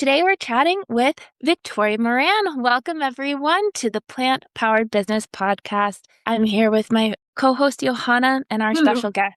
Today we're chatting with Victoria Moran. Welcome everyone to the Plant Powered Business podcast. I'm here with my co-host Johanna and our Hello. special guest.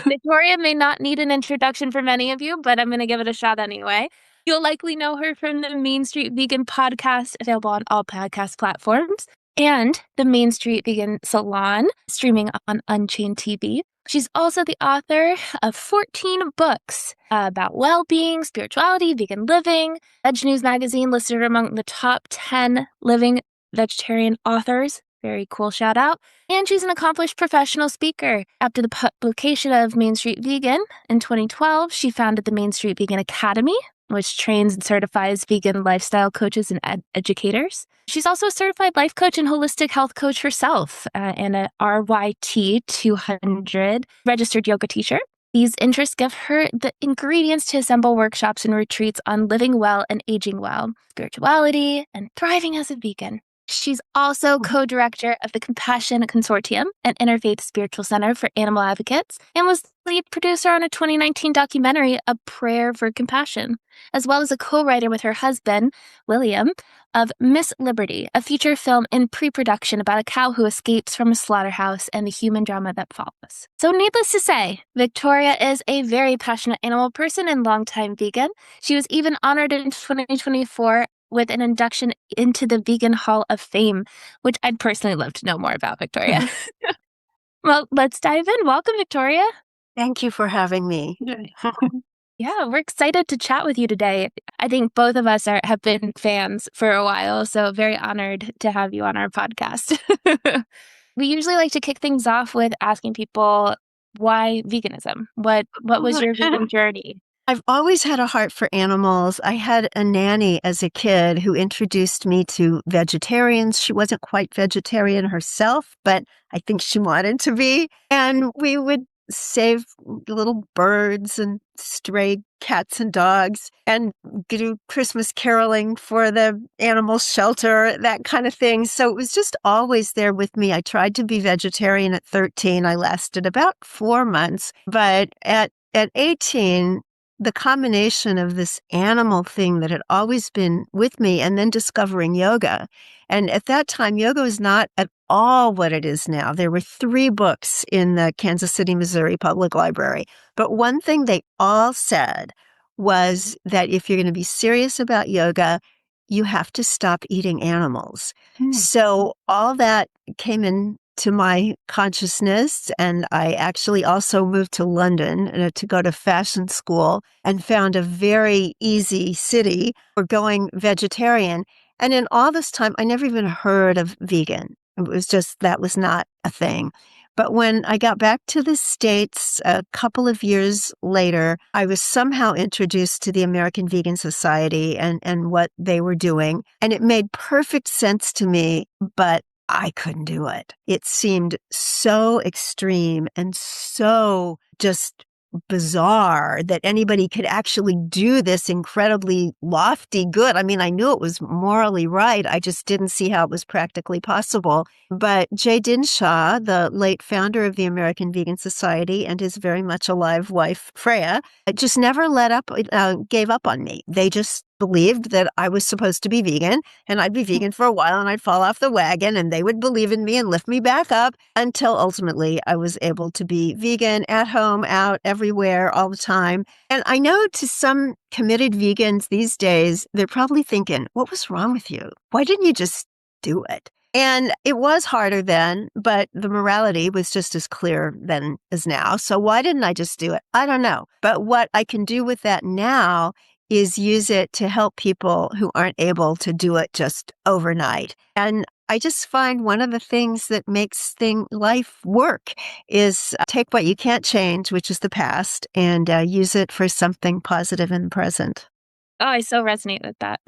Victoria may not need an introduction for many of you, but I'm going to give it a shot anyway. You'll likely know her from the Main Street Vegan podcast, available on all podcast platforms, and the Main Street Vegan Salon, streaming on Unchained TV. She's also the author of 14 books about well-being, spirituality, vegan living. Veg News magazine listed her among the top 10 living vegetarian authors. Very cool shout out. And she's an accomplished professional speaker. After the publication of Main Street Vegan in 2012, she founded the Main Street Vegan Academy, which trains and certifies vegan lifestyle coaches and educators. She's also a certified life coach and holistic health coach herself, and a RYT 200 registered yoga teacher. These interests give her the ingredients to assemble workshops and retreats on living well and aging well, spirituality, and thriving as a vegan. She's also co-director of the Compassion Consortium, an interfaith spiritual center for animal advocates, and was lead producer on a 2019 documentary, A Prayer for Compassion, as well as a co-writer with her husband, William, of Miss Liberty, a feature film in pre-production about a cow who escapes from a slaughterhouse and the human drama that follows. So needless to say, Victoria is a very passionate animal person and longtime vegan. She was even honored in 2024 with an induction into the Vegan Hall of Fame, which I'd personally love to know more about, Victoria. Well, let's dive in. Welcome, Victoria. Thank you for having me. Yeah, we're excited to chat with you today. I think both of us have been fans for a while, so very honored to have you on our podcast. We usually like to kick things off with asking people, why veganism? What was your vegan journey? I've always had a heart for animals. I had a nanny as a kid who introduced me to vegetarians. She wasn't quite vegetarian herself, but I think she wanted to be. And we would save little birds and stray cats and dogs and do Christmas caroling for the animal shelter, that kind of thing. So it was just always there with me. I tried to be vegetarian at 13. I lasted about 4 months, but at 18, the combination of this animal thing that had always been with me and then discovering yoga. And at that time, yoga was not at all what it is now. There were 3 books in the Kansas City, Missouri Public Library. But one thing they all said was that if you're going to be serious about yoga, you have to stop eating animals. So all that came in to my consciousness. And I actually also moved to London to go to fashion school and found a very easy city for going vegetarian. And in all this time, I never even heard of vegan. It was just, that was not a thing. But when I got back to the States a couple of years later, I was somehow introduced to the American Vegan Society and what they were doing. And it made perfect sense to me, but I couldn't do it. It seemed so extreme and so just bizarre that anybody could actually do this incredibly lofty good. I mean, I knew it was morally right. I just didn't see how it was practically possible. But Jay Dinshaw, the late founder of the American Vegan Society, and his very much alive wife, Freya, just never gave up on me. They just believed that I was supposed to be vegan and I'd be vegan for a while and I'd fall off the wagon and they would believe in me and lift me back up until ultimately I was able to be vegan at home, out, everywhere, all the time. And I know to some committed vegans these days, they're probably thinking, what was wrong with you? Why didn't you just do it? And it was harder then, but the morality was just as clear then as now. So why didn't I just do it? I don't know. But what I can do with that now is use it to help people who aren't able to do it just overnight. And I just find one of the things that makes life work is take what you can't change, which is the past, and use it for something positive in the present. Oh, I so resonate with that.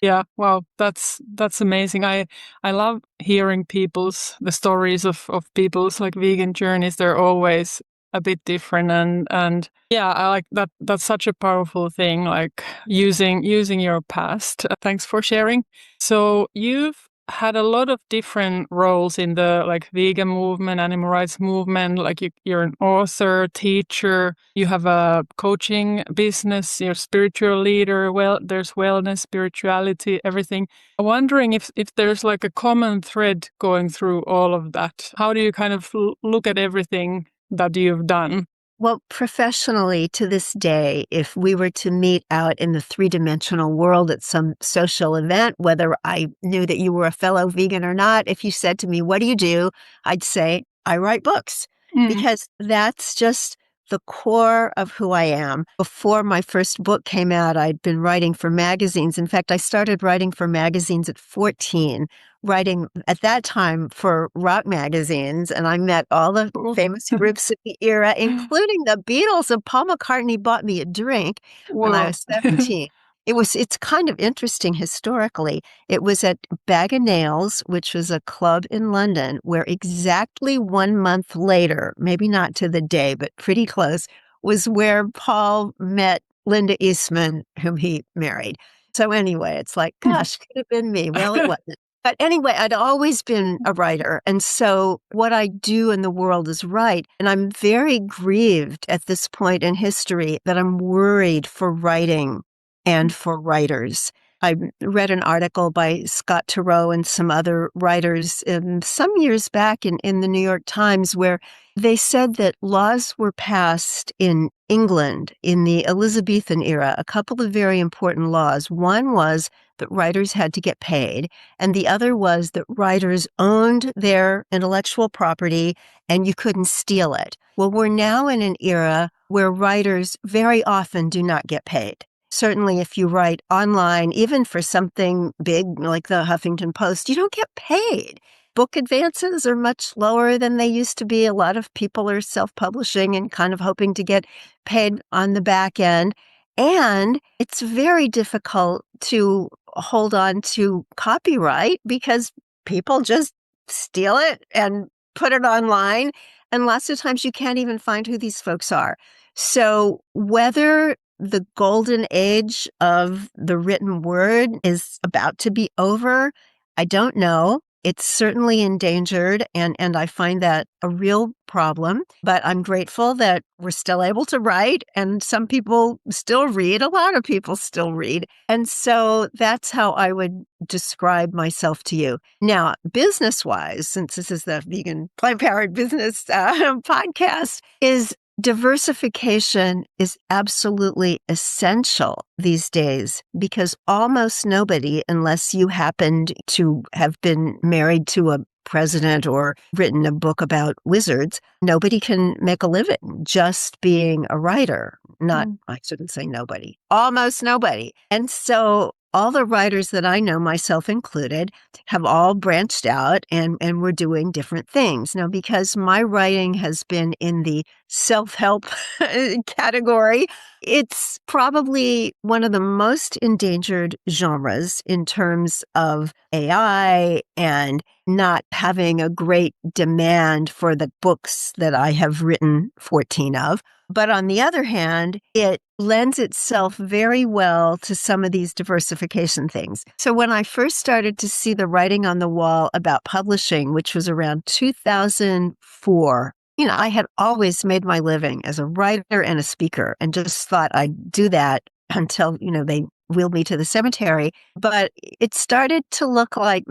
Yeah. Wow, that's amazing. I love hearing the stories of people's like vegan journeys. They're always a bit different, and yeah, I like that. That's such a powerful thing, like using your past. Thanks for sharing. So you've had a lot of different roles in the like vegan movement, animal rights movement. Like you're an author, teacher, you have a coaching business, you're a spiritual leader. Well, there's wellness, spirituality, everything. I'm wondering if there's like a common thread going through all of that. How do you kind of look at everything that you've done? Well, professionally, to this day, if we were to meet out in the three-dimensional world at some social event, whether I knew that you were a fellow vegan or not, if you said to me, what do you do? I'd say, I write books, because that's just the core of who I am. Before my first book came out, I'd been writing for magazines. In fact, I started writing for magazines at 14, writing at that time for rock magazines, and I met all the famous groups of the era, including the Beatles, and Paul McCartney bought me a drink when I was 17. It's kind of interesting historically. It was at Bag of Nails, which was a club in London, where exactly 1 month later, maybe not to the day, but pretty close, was where Paul met Linda Eastman, whom he married. So anyway, it's like, gosh, could have been me. Well, it wasn't. But anyway, I'd always been a writer. And so what I do in the world is write. And I'm very grieved at this point in history that I'm worried for writing and for writers. I read an article by Scott Turow and some other writers some years back in the New York Times where they said that laws were passed in England in the Elizabethan era, a couple of very important laws. One was that writers had to get paid, and the other was that writers owned their intellectual property and you couldn't steal it. Well, we're now in an era where writers very often do not get paid. Certainly, if you write online, even for something big like the Huffington Post, you don't get paid. Book advances are much lower than they used to be. A lot of people are self-publishing and kind of hoping to get paid on the back end. And it's very difficult to hold on to copyright because people just steal it and put it online. And lots of times you can't even find who these folks are. So whether the golden age of the written word is about to be over, I don't know. It's certainly endangered, and I find that a real problem. But I'm grateful that we're still able to write, and some people still read. A lot of people still read. And so that's how I would describe myself to you. Now, business-wise, since this is the Vegan Plant-Powered Business podcast, is diversification is absolutely essential these days because almost nobody, unless you happened to have been married to a president or written a book about wizards, nobody can make a living just being a writer. I shouldn't say nobody, almost nobody. And so all the writers that I know, myself included, have all branched out and we're doing different things. Now, because my writing has been in the self-help category, it's probably one of the most endangered genres in terms of AI and not having a great demand for the books that I have written 14 of. But on the other hand, it lends itself very well to some of these diversification things. So when I first started to see the writing on the wall about publishing, which was around 2004, I had always made my living as a writer and a speaker and just thought I'd do that until, they wheeled me to the cemetery. But it started to look like,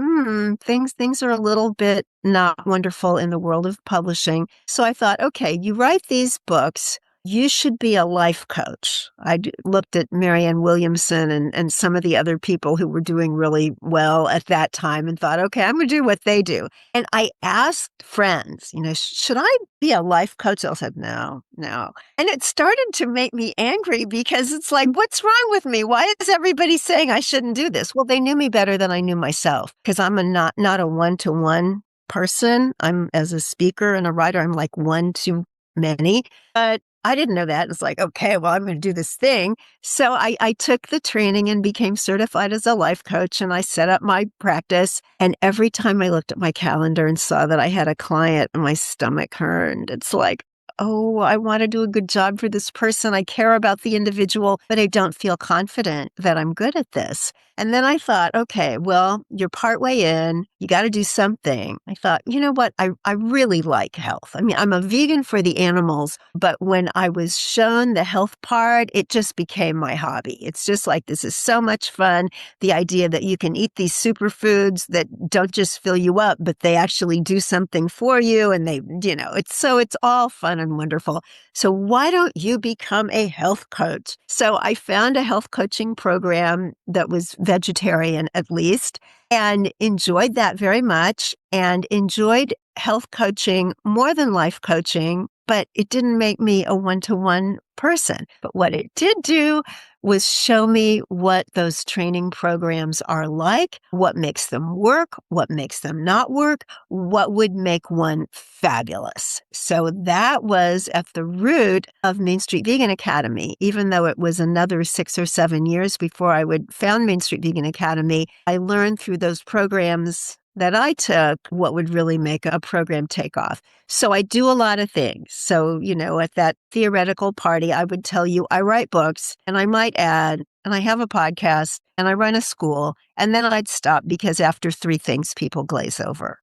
things are a little bit not wonderful in the world of publishing. So I thought, okay, you write these books, you should be a life coach. I looked at Marianne Williamson and some of the other people who were doing really well at that time and thought, okay, I'm going to do what they do. And I asked friends, should I be a life coach? They said, no. And it started to make me angry because it's like, what's wrong with me? Why is everybody saying I shouldn't do this? Well, they knew me better than I knew myself because I'm not a one-to-one person. I'm, as a speaker and a writer, I'm like one to many. But I didn't know that. It's like, okay, well, I'm going to do this thing. So I took the training and became certified as a life coach, and I set up my practice. And every time I looked at my calendar and saw that I had a client, my stomach hurt. It's like, oh, I want to do a good job for this person. I care about the individual, but I don't feel confident that I'm good at this. And then I thought, okay, well, you're partway in. You got to do something. I thought, you know what? I really like health. I mean, I'm a vegan for the animals, but when I was shown the health part, it just became my hobby. It's just like, this is so much fun. The idea that you can eat these superfoods that don't just fill you up, but they actually do something for you. And they, it's all fun and wonderful. So why don't you become a health coach? So I found a health coaching program that was vegetarian, at least, and enjoyed that very much, and enjoyed health coaching more than life coaching, but it didn't make me a one-to-one person. But what it did do was show me what those training programs are like, what makes them work, what makes them not work, what would make one fabulous. So that was at the root of Main Street Vegan Academy. Even though it was another 6 or 7 years before I would found Main Street Vegan Academy, I learned through those programs that I took what would really make a program take off. So I do a lot of things. So, at that theoretical party, I would tell you I write books, and I might add, and I have a podcast, and I run a school, and then I'd stop because after 3 things, people glaze over.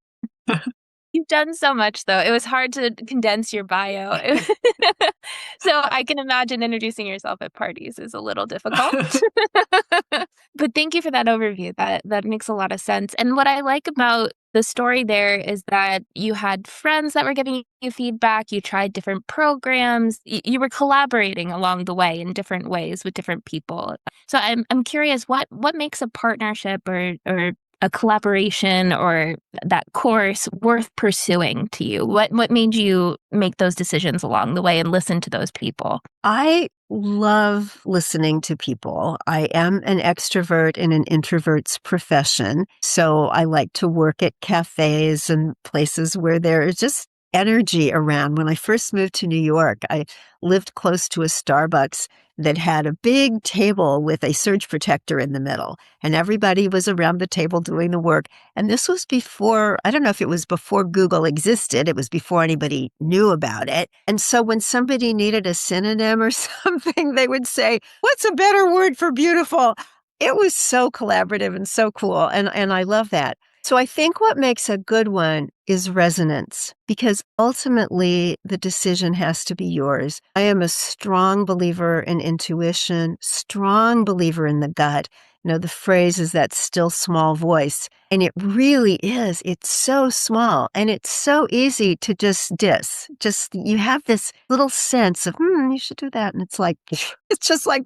You've done so much, though. It was hard to condense your bio. So I can imagine introducing yourself at parties is a little difficult. But thank you for that overview. That makes a lot of sense. And what I like about the story there is that you had friends that were giving you feedback. You tried different programs. You were collaborating along the way in different ways with different people. So I'm curious, what makes a partnership or a collaboration or that course worth pursuing to you? What made you make those decisions along the way and listen to those people? I love listening to people. I am an extrovert in an introvert's profession. So I like to work at cafes and places where there is just energy around. When I first moved to New York, I lived close to a Starbucks that had a big table with a surge protector in the middle, and everybody was around the table doing the work. And this was before, I don't know if it was before Google existed. It was before anybody knew about it. And so when somebody needed a synonym or something, they would say, "What's a better word for beautiful?" It was so collaborative and so cool. And I love that. So I think what makes a good one is resonance, because ultimately the decision has to be yours. I am a strong believer in intuition, strong believer in the gut. The phrase is that still small voice. And it really is. It's so small and it's so easy to just you have this little sense of, you should do that. And it's like, it's just like,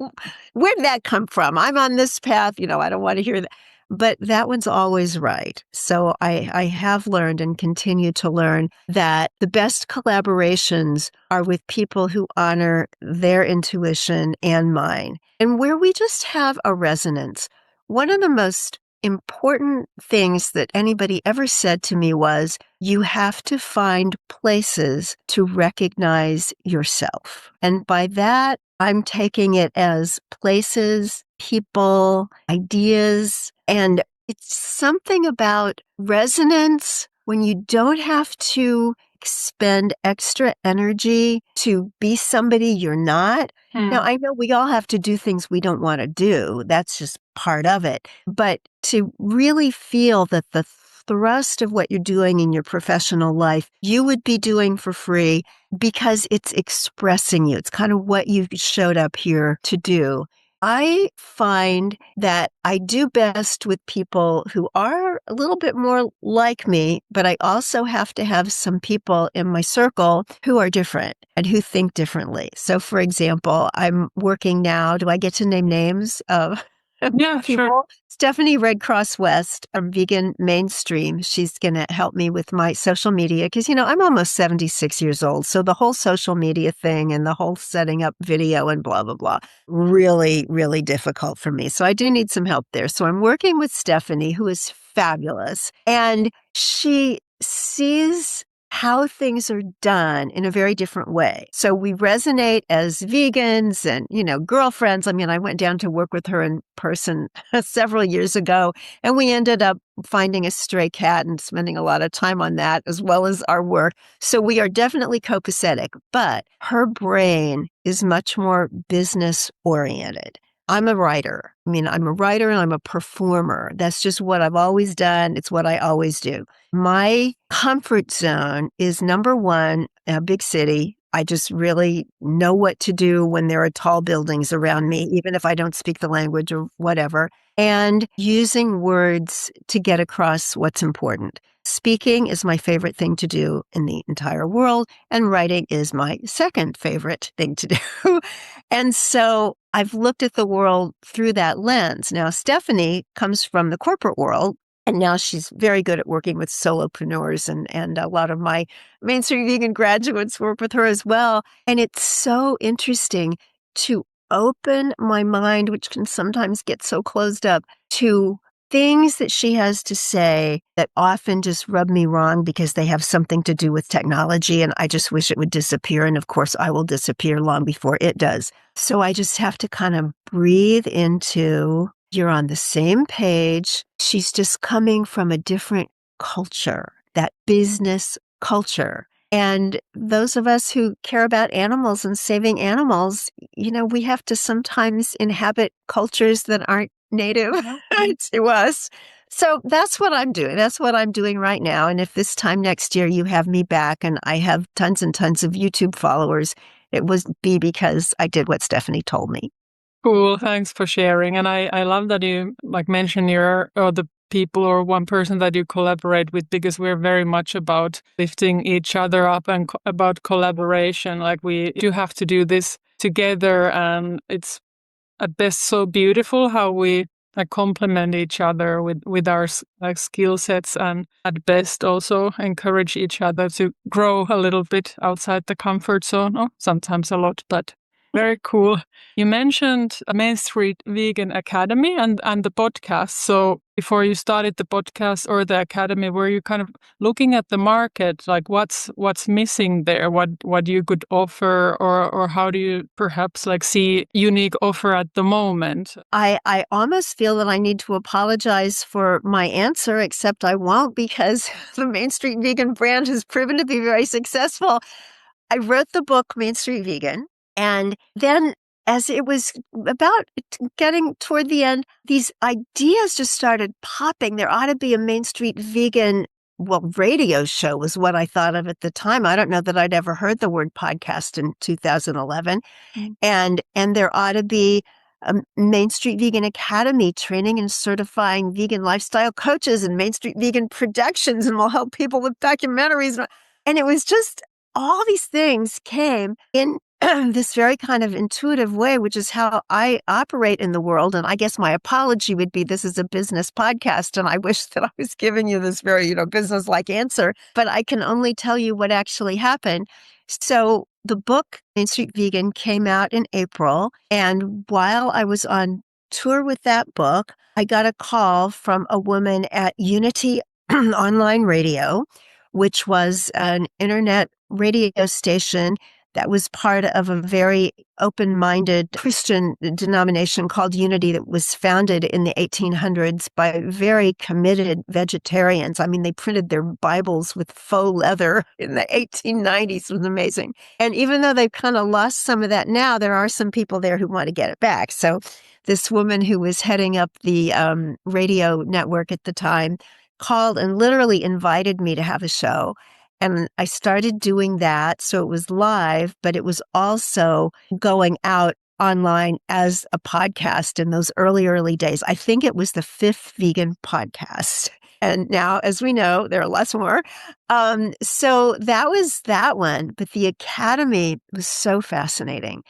where did that come from? I'm on this path. I don't want to hear that. But that one's always right. So I have learned and continue to learn that the best collaborations are with people who honor their intuition and mine, and where we just have a resonance. One of the most important things that anybody ever said to me was, you have to find places to recognize yourself. And by that, I'm taking it as places, people, ideas, and it's something about resonance when you don't have to expend extra energy to be somebody you're not. Now, I know we all have to do things we don't want to do. That's just part of it. But to really feel that the thrust of what you're doing in your professional life, you would be doing for free because it's expressing you. It's kind of what you showed up here to do. I find that I do best with people who are a little bit more like me, but I also have to have some people in my circle who are different and who think differently. So, for example, I'm working now. Do I get to name names of Yeah, people? sure. Stephanie Red Cross West from Vegan Mainstream. She's going to help me with my social media because, I'm almost 76 years old. So the whole social media thing and the whole setting up video and blah, blah, blah, really, really difficult for me. So I do need some help there. So I'm working with Stephanie, who is fabulous. And she sees how things are done in a very different way. So we resonate as vegans and, girlfriends. I mean, I went down to work with her in person several years ago, and we ended up finding a stray cat and spending a lot of time on that as well as our work. So we are definitely copacetic, but her brain is much more business oriented. I'm a writer. I mean, I'm a writer and I'm a performer. That's just what I've always done. It's what I always do. My comfort zone is number one, a big city. I just really know what to do when there are tall buildings around me, even if I don't speak the language or whatever, and using words to get across what's important. Speaking is my favorite thing to do in the entire world, and writing is my second favorite thing to do. And so I've looked at the world through that lens. Now, Stephanie comes from the corporate world, and now she's very good at working with solopreneurs, and a lot of my Main Street Vegan graduates work with her as well. And it's so interesting to open my mind, which can sometimes get so closed up, to things that she has to say that often just rub me wrong because they have something to do with technology, and I just wish it would disappear. And of course, I will disappear long before it does. So I just have to kind of breathe into, you're on the same page. She's just coming from a different culture, that business culture. And those of us who care about animals and saving animals, we have to sometimes inhabit cultures that aren't native to us. So that's what I'm doing. That's what I'm doing right now. And if this time next year you have me back and I have tons and tons of YouTube followers, it would be because I did what Stephanie told me. Cool. Thanks for sharing. And I love that you mention the people or one person that you collaborate with, because we're very much about lifting each other up and about collaboration. Like, we do have to do this together, and it's at best so beautiful how we complement each other with our skill sets, and at best also encourage each other to grow a little bit outside the comfort zone, or sometimes a lot, but very cool. You mentioned a Main Street Vegan Academy and the podcast. So before you started the podcast or the academy, were you kind of looking at the market, like what's missing there, what you could offer, or how do you perhaps see unique offer at the moment? I almost feel that I need to apologize for my answer, except I won't, because the Main Street Vegan brand has proven to be very successful. I wrote the book Main Street Vegan, and then as it was about getting toward the end, these ideas just started popping. There ought to be a Main Street Vegan, radio show was what I thought of at the time. I don't know that I'd ever heard the word podcast in 2011. And there ought to be a Main Street Vegan Academy, training and certifying vegan lifestyle coaches, and Main Street Vegan Productions, and we'll help people with documentaries. And it was just all these things came in this very kind of intuitive way, which is how I operate in the world. And I guess my apology would be, this is a business podcast, and I wish that I was giving you this very, business-like answer, but I can only tell you what actually happened. So the book, Main Street Vegan, came out in April. And while I was on tour with that book, I got a call from a woman at Unity Online Radio, which was an internet radio station that was part of a very open-minded Christian denomination called Unity that was founded in the 1800s by very committed vegetarians. I mean, they printed their Bibles with faux leather in the 1890s. It was amazing. And even though they've kind of lost some of that now, there are some people there who want to get it back. So this woman who was heading up the radio network at the time called and literally invited me to have a show. And I started doing that. So it was live, but it was also going out online as a podcast in those early days. I think it was the 5th vegan podcast. And now, as we know, there are lots more. So that was that one. But the academy was so fascinating,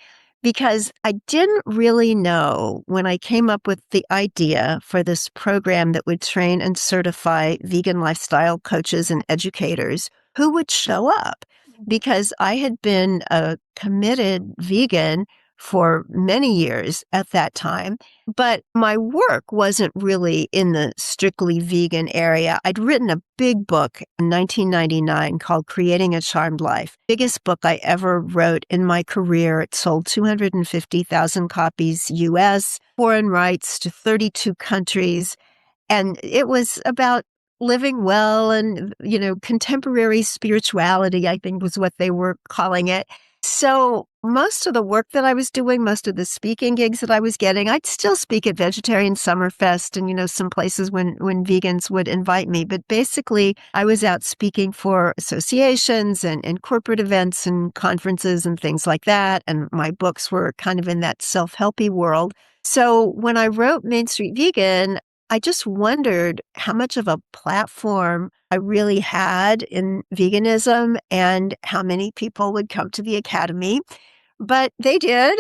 because I didn't really know, when I came up with the idea for this program that would train and certify vegan lifestyle coaches and educators, who would show up, because I had been a committed vegan for many years at that time. But my work wasn't really in the strictly vegan area. I'd written a big book in 1999 called Creating a Charmed Life. Biggest book I ever wrote in my career. It sold 250,000 copies US, foreign rights to 32 countries. And it was about living well and, contemporary spirituality, I think was what they were calling it. So most of the work that I was doing, most of the speaking gigs that I was getting, I'd still speak at Vegetarian Summerfest and, some places when vegans would invite me. But basically, I was out speaking for associations and corporate events and conferences and things like that. And my books were kind of in that self-helpy world. So when I wrote Main Street Vegan, I just wondered how much of a platform I really had in veganism and how many people would come to the Academy. But they did.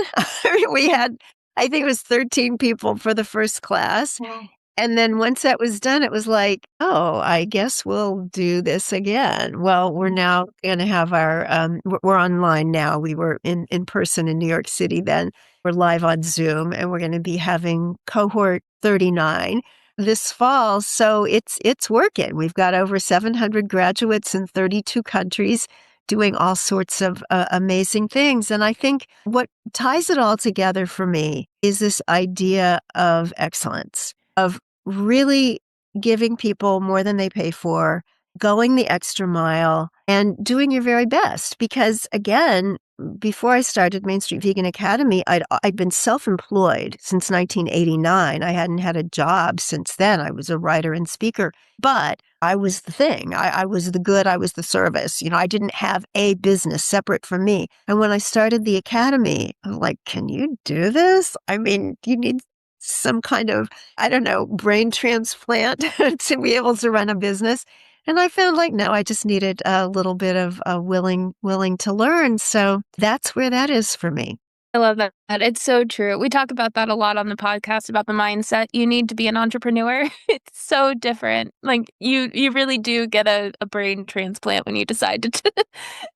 We had, I think it was 13 people for the first class. Wow. And then once that was done, it was like, oh, I guess we'll do this again. Well, we're now going to have we're online now. We were in person in New York City then. We're live on Zoom, and we're going to be having cohort 39 this fall. So it's working. We've got over 700 graduates in 32 countries doing all sorts of amazing things. And I think what ties it all together for me is this idea of excellence, of really giving people more than they pay for, going the extra mile, and doing your very best. Because again, before I started Main Street Vegan Academy, I'd been self-employed since 1989. I hadn't had a job since then. I was a writer and speaker, but I was the thing. I was the good. I was the service. I didn't have a business separate from me. And when I started the Academy, I was like, can you do this? I mean, you need some kind of, I don't know, brain transplant to be able to run a business. And I found like, no, I just needed a little bit of willing to learn. So that's where that is for me. I love that. It's so true. We talk about that a lot on the podcast about the mindset. You need to be an entrepreneur. It's so different. Like you really do get a brain transplant when you decide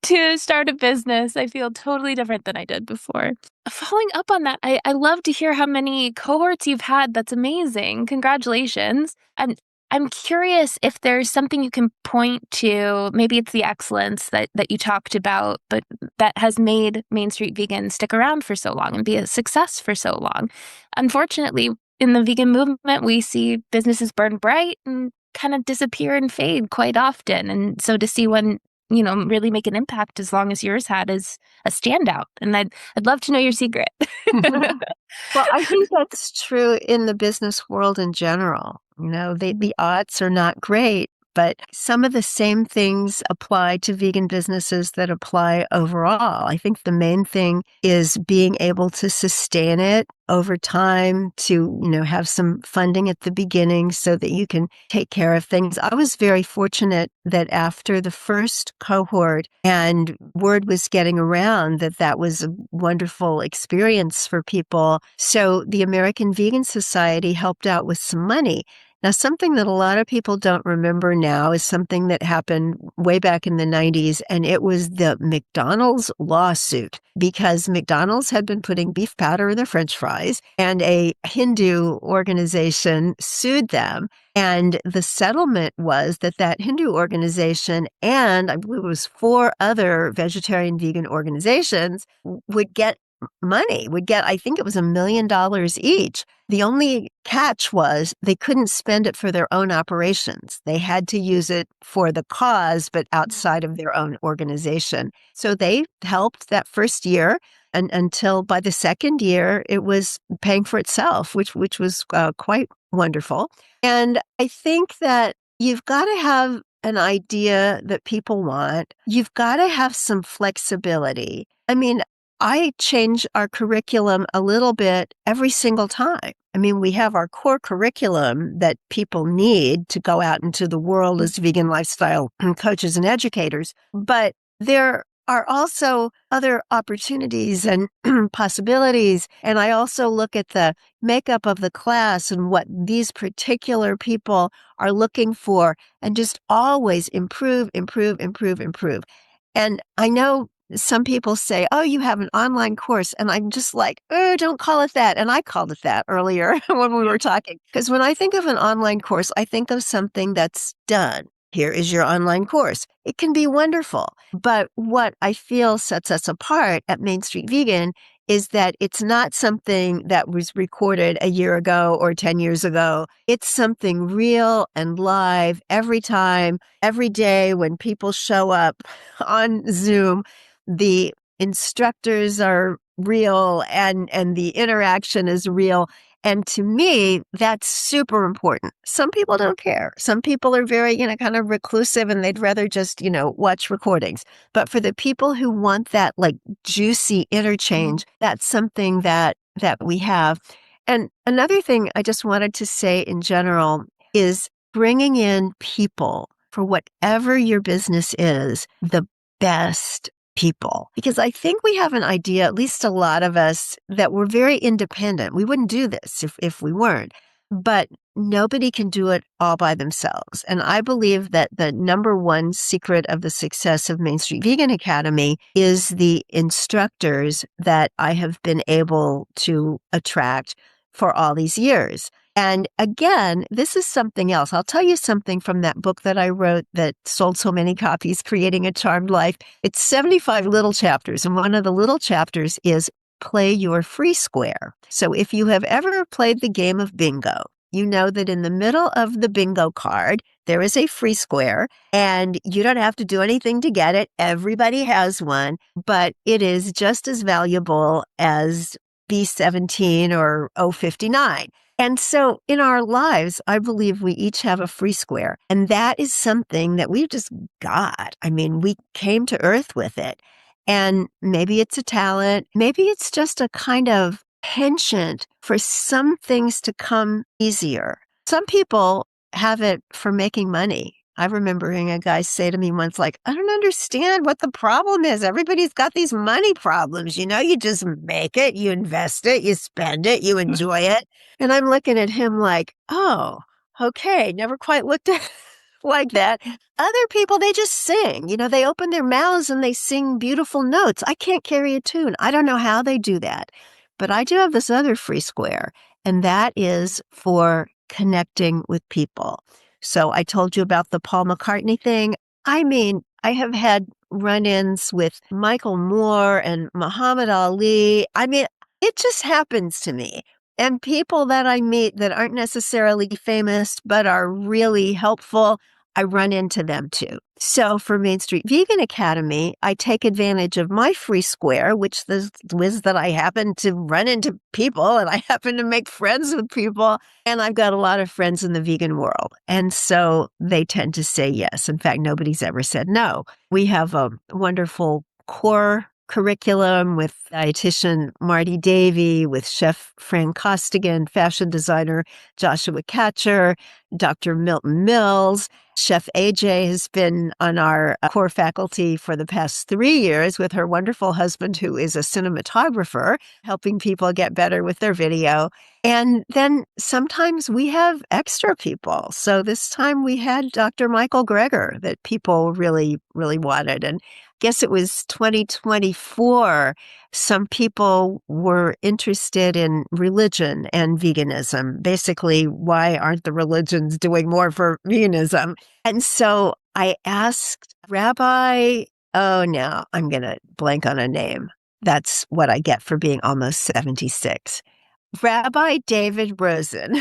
to start a business. I feel totally different than I did before. Following up on that, I love to hear how many cohorts you've had. That's amazing. Congratulations. I'm curious if there's something you can point to, maybe it's the excellence that you talked about, but that has made Main Street Vegan stick around for so long and be a success for so long. Unfortunately, in the vegan movement, we see businesses burn bright and kind of disappear and fade quite often. And so to see one, really make an impact as long as yours had is a standout. And I'd love to know your secret. Well, I think that's true in the business world in general. The odds are not great, but some of the same things apply to vegan businesses that apply overall. I think the main thing is being able to sustain it over time, to, have some funding at the beginning so that you can take care of things. I was very fortunate that after the first cohort and word was getting around that was a wonderful experience for people. So the American Vegan Society helped out with some money. Now, something that a lot of people don't remember now is something that happened way back in the 90s, and it was the McDonald's lawsuit, because McDonald's had been putting beef powder in their French fries, and a Hindu organization sued them. And the settlement was that Hindu organization and I believe it was 4 other vegetarian vegan organizations would get money, I think it was $1 million each. The only catch was they couldn't spend it for their own operations. They had to use it for the cause, but outside of their own organization. So they helped that first year, and until by the second year, it was paying for itself, which was quite wonderful. And I think that you've got to have an idea that people want. You've got to have some flexibility. I mean, I change our curriculum a little bit every single time. I mean, we have our core curriculum that people need to go out into the world as vegan lifestyle coaches and educators, but there are also other opportunities and possibilities. And I also look at the makeup of the class and what these particular people are looking for, and just always improve. And I know some people say, oh, you have an online course. And I'm just like, oh, don't call it that. And I called it that earlier when we were talking. Because when I think of an online course, I think of something that's done. Here is your online course. It can be wonderful. But what I feel sets us apart at Main Street Vegan is that it's not something that was recorded a year ago or 10 years ago. It's something real and live every time, every day when people show up on Zoom. The instructors are real and the interaction is real. And to me, that's super important. Some people don't care. Some people are very, kind of reclusive and they'd rather just, watch recordings. But for the people who want that like juicy interchange, that's something that we have. And another thing I just wanted to say in general is bringing in people for whatever your business is, the best people. Because I think we have an idea, at least a lot of us, that we're very independent. We wouldn't do this if we weren't. But nobody can do it all by themselves. And I believe that the number one secret of the success of Main Street Vegan Academy is the instructors that I have been able to attract for all these years. And again, this is something else. I'll tell you something from that book that I wrote that sold so many copies, Creating a Charmed Life. It's 75 little chapters. And one of the little chapters is play your free square. So if you have ever played the game of bingo, you know that in the middle of the bingo card, there is a free square and you don't have to do anything to get it. Everybody has one, but it is just as valuable as B17 or O59. And so in our lives, I believe we each have a free square. And that is something that we've just got. I mean, we came to earth with it. And maybe it's a talent. Maybe it's just a kind of penchant for some things to come easier. Some people have it for making money. I remember hearing a guy say to me once, like, I don't understand what the problem is. Everybody's got these money problems. You just make it, you invest it, you spend it, you enjoy it. And I'm looking at him like, oh, okay, never quite looked at it like that. Other people, they just sing. They open their mouths and they sing beautiful notes. I can't carry a tune. I don't know how they do that. But I do have this other free square, and that is for connecting with people. So I told you about the Paul McCartney thing. I mean, I have had run-ins with Michael Moore and Muhammad Ali. I mean, it just happens to me. And people that I meet that aren't necessarily famous, but are really helpful, I run into them too. So for Main Street Vegan Academy, I take advantage of my free square, which is that I happen to run into people and I happen to make friends with people. And I've got a lot of friends in the vegan world. And so they tend to say yes. In fact, nobody's ever said no. We have a wonderful core curriculum with dietitian Marty Davy, with chef Fran Costigan, fashion designer Joshua Katcher, Dr. Milton Mills. Chef AJ has been on our core faculty for the past 3 years with her wonderful husband, who is a cinematographer, helping people get better with their video. And then sometimes we have extra people. So this time we had Dr. Michael Greger that people really, really wanted. And I guess it was 2024. Some people were interested in religion and veganism. Basically, why aren't the religions doing more for veganism? And so I asked Rabbi, oh, now I'm going to blank on a name. That's what I get for being almost 76. Rabbi David Rosen,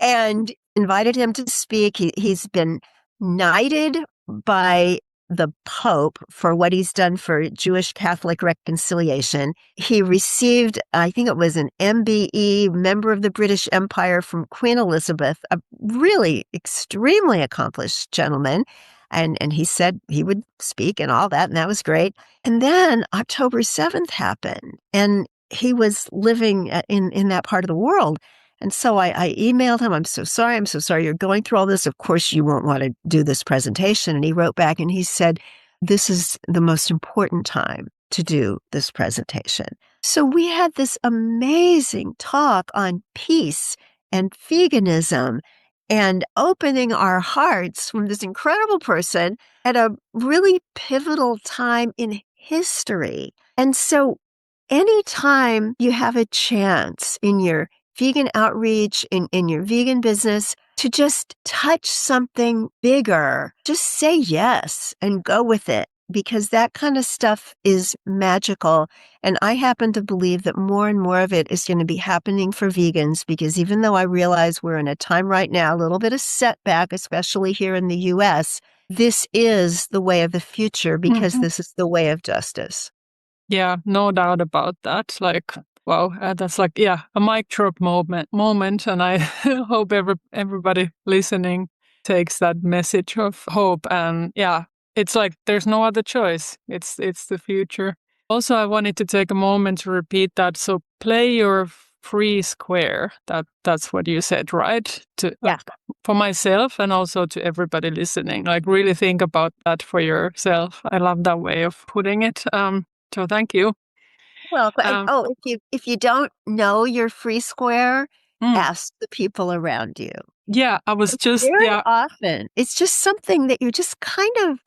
and invited him to speak. He's been knighted by the Pope for what he's done for Jewish Catholic reconciliation. He received, I think it was an MBE, Member of the British Empire, from Queen Elizabeth, a really extremely accomplished gentleman. And he said he would speak and all that, and that was great. And then October 7th happened, and he was living in that part of the world. And so I emailed him, I'm so sorry you're going through all this. Of course, you won't want to do this presentation. And he wrote back and he said, this is the most important time to do this presentation. So we had this amazing talk on peace and veganism and opening our hearts from this incredible person at a really pivotal time in history. And so anytime you have a chance in your vegan outreach, in your vegan business, to just touch something bigger, just say yes and go with it, because that kind of stuff is magical. And I happen to believe that more and more of it is going to be happening for vegans, because even though I realize we're in a time right now, a little bit of setback, especially here in the US, this is the way of the future, because this is the way of justice. Yeah, no doubt about that. Like, wow, that's like, yeah, a mic drop moment. And I hope everybody listening takes that message of hope. And yeah, it's like, there's no other choice. It's the future. Also, I wanted to take a moment to repeat that. So play your free square. That's what you said, right? Yeah. For myself and also to everybody listening, like really think about that for yourself. I love that way of putting it. So thank you. Well, if you don't know your free square, Mm, ask the people around you. yeah, I was just, Very yeah, often, it's just something that you're just kind of,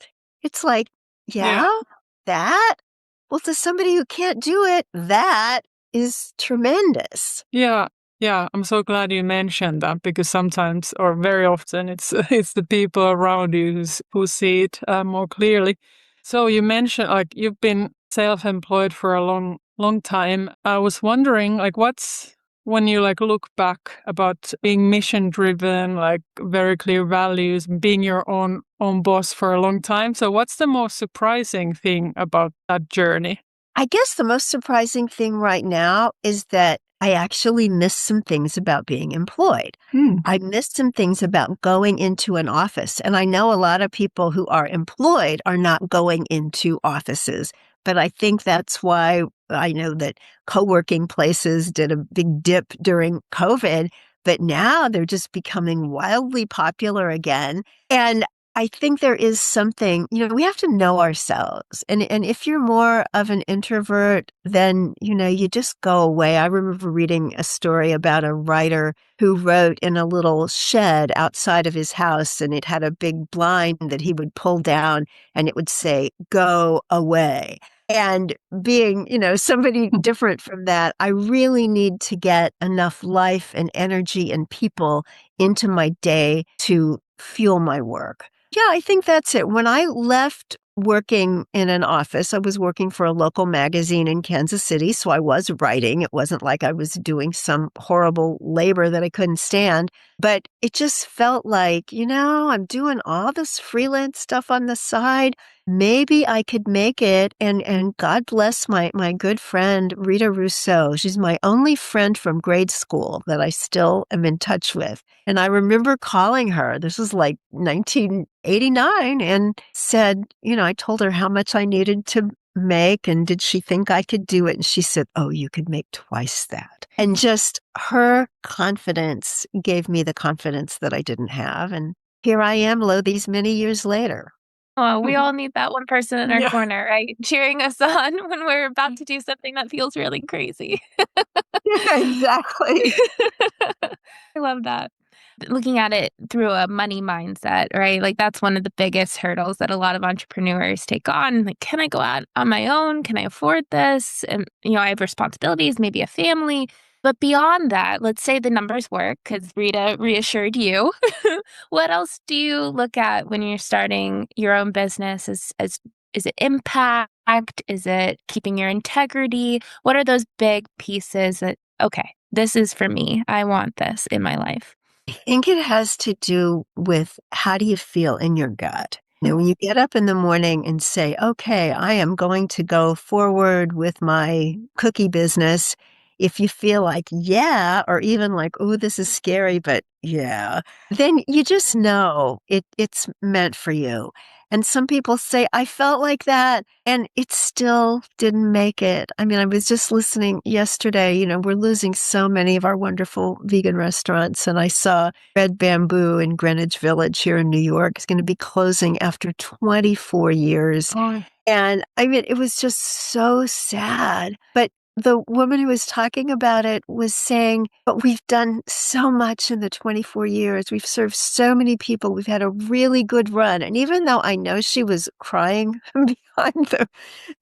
it's like, yeah, yeah, that? Well, to somebody who can't do it, that is tremendous. yeah, yeah. I'm so glad you mentioned that, because sometimes, or very often, it's it's the people around you who see it more clearly. So you mentioned like you've been self-employed for a long time. I was wondering, like, what's when you like look back about being mission driven, like very clear values, being your own boss for a long time. So what's the most surprising thing about that journey? I guess the most surprising thing right now is that I actually miss some things about being employed. Hmm. I miss some things about going into an office. And I know a lot of people who are employed are not going into offices. But I think that's why I know that co-working places did a big dip during COVID, but now they're just becoming wildly popular again. And I think there is something, we have to know ourselves. And if you're more of an introvert, then, you just go away. I remember reading a story about a writer who wrote in a little shed outside of his house, and it had a big blind that he would pull down and it would say, "Go away." And being, somebody different from that, I really need to get enough life and energy and people into my day to fuel my work. Yeah, I think that's it. When I left working in an office, I was working for a local magazine in Kansas City, so I was writing. It wasn't like I was doing some horrible labor that I couldn't stand, but it just felt like, I'm doing all this freelance stuff on the side. Maybe I could make it. And God bless my good friend, Rita Rousseau. She's my only friend from grade school that I still am in touch with. And I remember calling her, this was like 1989, and said, I told her how much I needed to make, and did she think I could do it? And she said, "Oh, you could make twice that." And just her confidence gave me the confidence that I didn't have. And here I am, lo, these many years later. Oh, we all need that one person in our Yeah. corner, right? Cheering us on when we're about to do something that feels really crazy. Exactly. I love that. Looking at it through a money mindset, right? Like that's one of the biggest hurdles that a lot of entrepreneurs take on. Like, can I go out on my own? Can I afford this? And, I have responsibilities, maybe a family. But beyond that, let's say the numbers work because Rita reassured you. What else do you look at when you're starting your own business? Is it impact? Is it keeping your integrity? What are those big pieces that, okay, this is for me. I want this in my life? I think it has to do with how do you feel in your gut? When you get up in the morning and say, "Okay, I am going to go forward with my cookie business." If you feel like, yeah, or even like, "Oh, this is scary, but yeah," then you just know it's meant for you. And some people say, "I felt like that and it still didn't make it." I mean, I was just listening yesterday, we're losing so many of our wonderful vegan restaurants. And I saw Red Bamboo in Greenwich Village here in New York is going to be closing after 24 years. Oh, And I mean, it was just so sad. But the woman who was talking about it was saying, but we've done so much in the 24 years. We've served so many people. We've had a really good run. And even though I know she was crying behind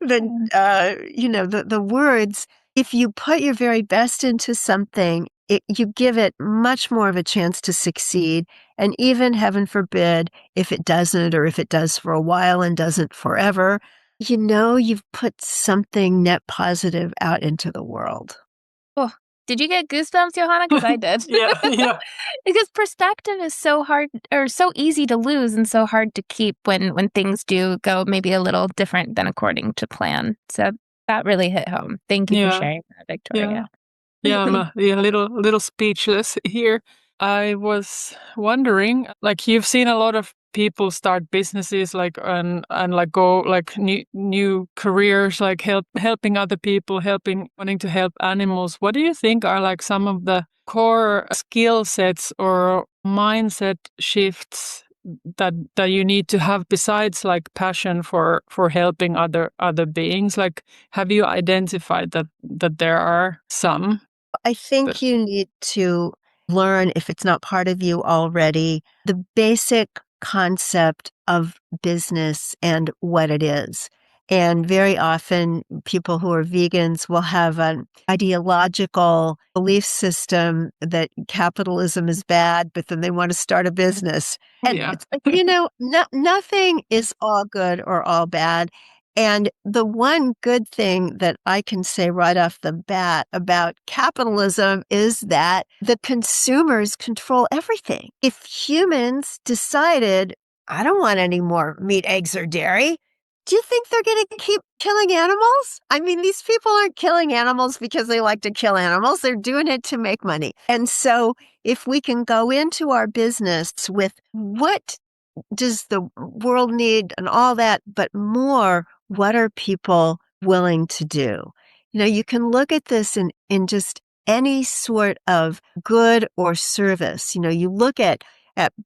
the words, if you put your very best into something, you give it much more of a chance to succeed. And even, heaven forbid, if it doesn't, or if it does for a while and doesn't forever, you've put something net positive out into the world. Oh, did you get goosebumps, Johanna? Because I did. Yeah. Because perspective is so hard or so easy to lose and so hard to keep when things do go maybe a little different than according to plan. So that really hit home. Thank you for Yeah. sharing that, Yeah. Victoria. Yeah, I'm a little speechless here. I was wondering, like you've seen a lot of people start businesses like and like go like new careers, like helping other people, wanting to help animals. What do you think are like some of the core skill sets or mindset shifts that you need to have besides like passion for helping other beings? Like, have you identified that there are some? I think you need to learn, if it's not part of you already, the basic concept of business and what it is. And very often, people who are vegans will have an ideological belief system that capitalism is bad, but then they want to start a business. Oh, And yeah. it's like, nothing is all good or all bad. And the one good thing that I can say right off the bat about capitalism is that the consumers control everything. If humans decided, I don't want any more meat, eggs, or dairy, do you think they're going to keep killing animals? I mean, these people aren't killing animals because they like to kill animals. They're doing it to make money. And so if we can go into our business with what does the world need and all that, but more, what are people willing to do? You can look at this in just any sort of good or service. You look at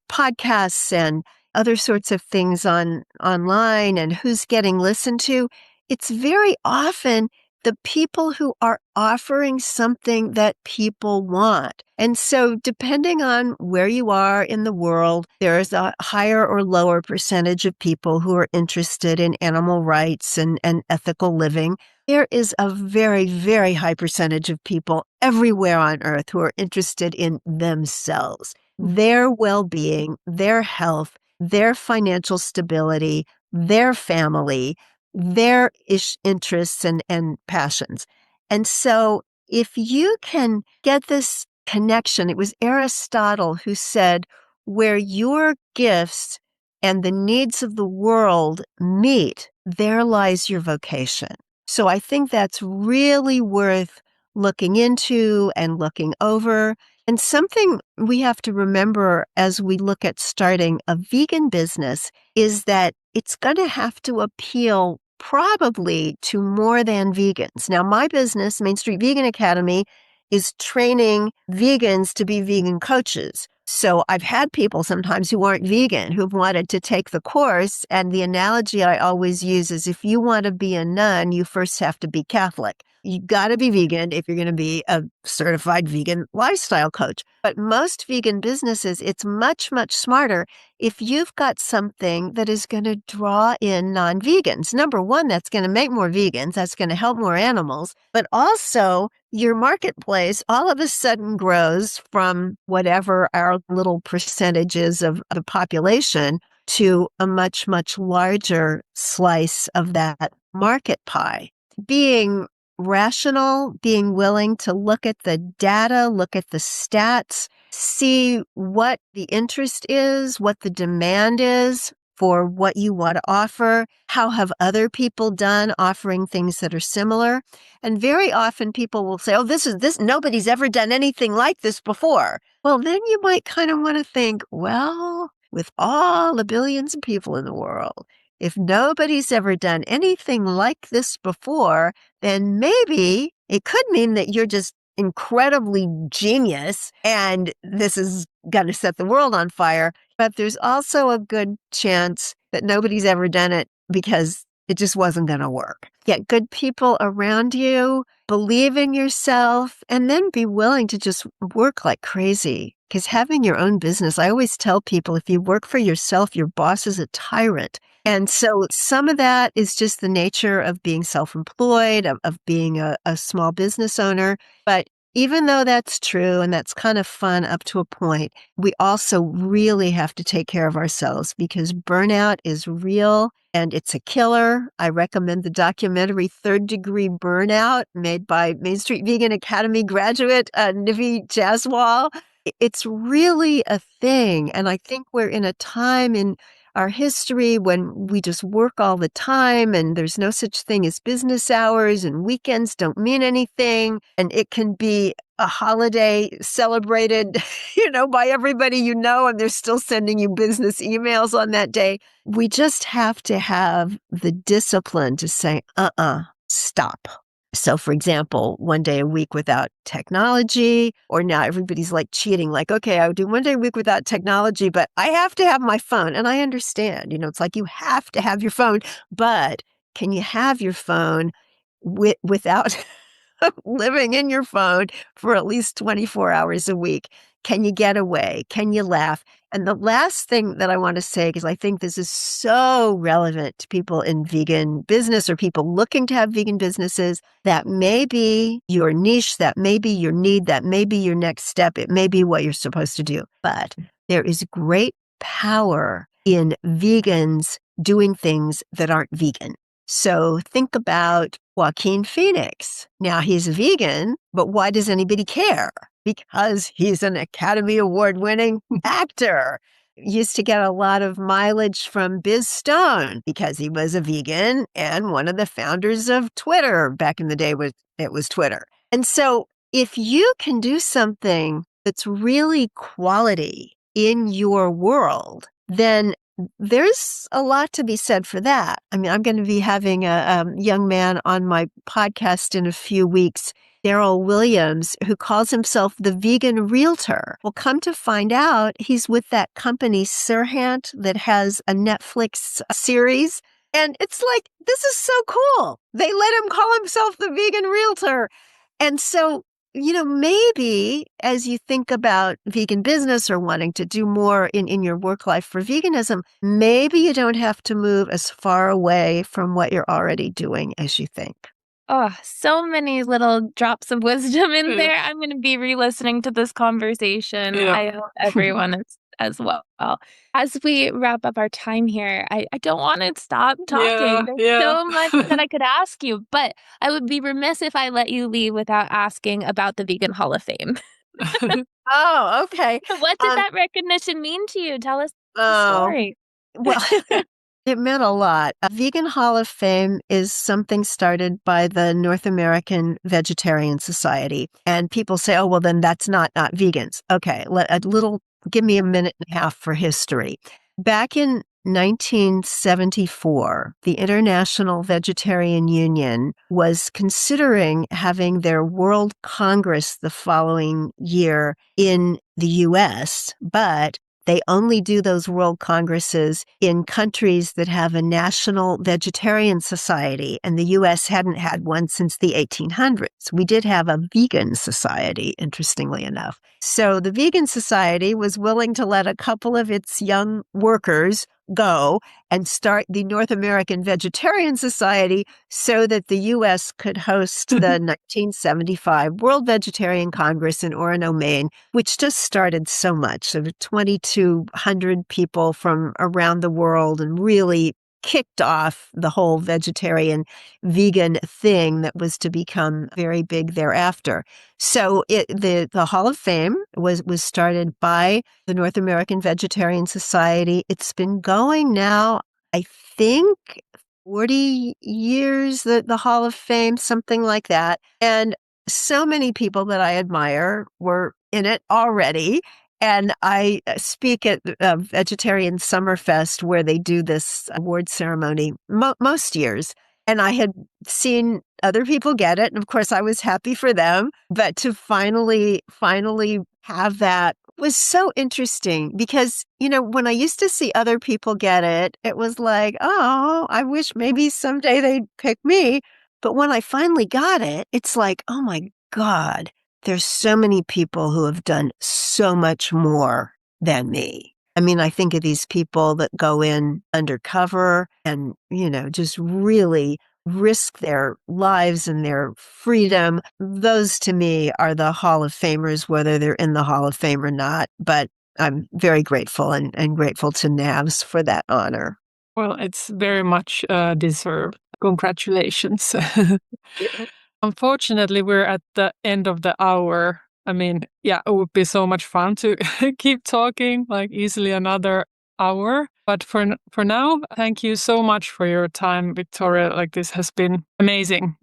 podcasts and other sorts of things online and who's getting listened to. It's very often the people who are offering something that people want. And so depending on where you are in the world, there is a higher or lower percentage of people who are interested in animal rights and ethical living. There is a very, very high percentage of people everywhere on earth who are interested in themselves, their well-being, their health, their financial stability, their family, their interests and passions. And so if you can get this connection, it was Aristotle who said, where your gifts and the needs of the world meet, there lies your vocation. So I think that's really worth looking into and looking over. And something we have to remember as we look at starting a vegan business is that it's going to have to appeal probably to more than vegans. Now, my business, Main Street Vegan Academy, is training vegans to be vegan coaches. So I've had people sometimes who aren't vegan who've wanted to take the course. And the analogy I always use is if you want to be a nun, you first have to be Catholic. You got to be vegan if you're going to be a certified vegan lifestyle coach. But most vegan businesses, it's much, much smarter if you've got something that is going to draw in non-vegans. Number one, that's going to make more vegans. That's going to help more animals. But also, your marketplace all of a sudden grows from whatever our little percentages of the population to a much, much larger slice of that market pie. Being rational, being willing to look at the data, look at the stats, see what the interest is, what the demand is for what you want to offer, how have other people done offering things that are similar. And very often people will say, oh, this, nobody's ever done anything like this before. Well, then you might kind of want to think, well, with all the billions of people in the world, if nobody's ever done anything like this before, then maybe it could mean that you're just incredibly genius and this is going to set the world on fire. But there's also a good chance that nobody's ever done it because It just wasn't going to work. Get good people around you, believe in yourself, and then be willing to just work like crazy. Because having your own business, I always tell people, if you work for yourself, your boss is a tyrant. And so some of that is just the nature of being self-employed, of being a small business owner. But even though that's true and that's kind of fun up to a point, we also really have to take care of ourselves because burnout is real and it's a killer. I recommend the documentary Third Degree Burnout, made by Main Street Vegan Academy graduate Nivi Jaswal. It's really a thing. And I think we're in a time in our history when we just work all the time and there's no such thing as business hours and weekends don't mean anything. And it can be a holiday celebrated, by everybody and they're still sending you business emails on that day. We just have to have the discipline to say, stop. So, for example, one day a week without technology, or now everybody's like cheating, like, okay, I'll do one day a week without technology, but I have to have my phone. And I understand, it's like you have to have your phone, but can you have your phone without living in your phone for at least 24 hours a week? Can you get away? Can you laugh? And the last thing that I want to say, because I think this is so relevant to people in vegan business or people looking to have vegan businesses, that may be your niche, that may be your need, that may be your next step. It may be what you're supposed to do. But there is great power in vegans doing things that aren't vegan. So think about Joaquin Phoenix. Now he's a vegan, but why does anybody care? Because he's an Academy Award-winning actor. Used to get a lot of mileage from Biz Stone because he was a vegan and one of the founders of Twitter. Back in the day, it was Twitter. And so if you can do something that's really quality in your world, then there's a lot to be said for that. I mean, I'm going to be having a young man on my podcast in a few weeks, Daryl Williams, who calls himself the vegan realtor. Well, come to find out, he's with that company, Serhant, that has a Netflix series. And it's like, this is so cool. They let him call himself the vegan realtor. And so, maybe as you think about vegan business or wanting to do more in your work life for veganism, maybe you don't have to move as far away from what you're already doing as you think. Oh, so many little drops of wisdom in there. I'm going to be re-listening to this conversation. Yeah. I hope everyone is as well. As we wrap up our time here, I don't want to stop talking. There's so much that I could ask you, but I would be remiss if I let you leave without asking about the Vegan Hall of Fame. Oh, okay. What did that recognition mean to you? Tell us the story. Well, it meant a lot. A Vegan Hall of Fame is something started by the North American Vegetarian Society. And people say, oh, well, then that's not vegans. Okay, give me a minute and a half for history. Back in 1974, the International Vegetarian Union was considering having their World Congress the following year in the U.S., but they only do those world congresses in countries that have a national vegetarian society, and the U.S. hadn't had one since the 1800s. We did have a vegan society, interestingly enough. So the Vegan Society was willing to let a couple of its young workers go and start the North American Vegetarian Society so that the U.S. could host the 1975 World Vegetarian Congress in Orono, Maine, which just started so much. So 2,200 people from around the world and really kicked off the whole vegetarian vegan thing that was to become very big thereafter. So the Hall of Fame was started by the North American Vegetarian Society. It's been going now, I think, 40 years, the Hall of Fame, something like that. And so many people that I admire were in it already. And I speak at Vegetarian Summerfest, where they do this award ceremony most years. And I had seen other people get it. And of course, I was happy for them. But to finally have that was so interesting because, when I used to see other people get it, it was like, oh, I wish maybe someday they'd pick me. But when I finally got it, it's like, oh my God, there's so many people who have done so much more than me. I mean, I think of these people that go in undercover and, just really risk their lives and their freedom. Those to me are the Hall of Famers, whether they're in the Hall of Fame or not. But I'm very grateful and grateful to NAVS for that honor. Well, it's very much deserved. Congratulations. Unfortunately, we're at the end of the hour. I mean, yeah, it would be so much fun to keep talking, like easily another hour. But for now, thank you so much for your time, Victoria. Like, this has been amazing.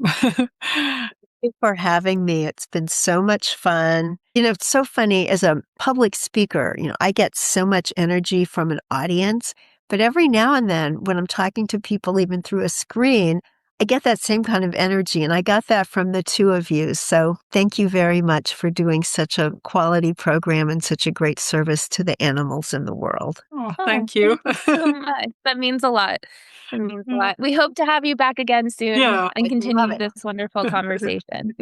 You for having me. It's been so much fun. It's so funny as a public speaker, I get so much energy from an audience, but every now and then when I'm talking to people, even through a screen, I get that same kind of energy. And I got that from the two of you. So thank you very much for doing such a quality program and such a great service to the animals in the world. Oh, thank you. Thank you so much. That means a lot. It means a lot. We hope to have you back again soon Yeah, and I love continue it. this wonderful conversation.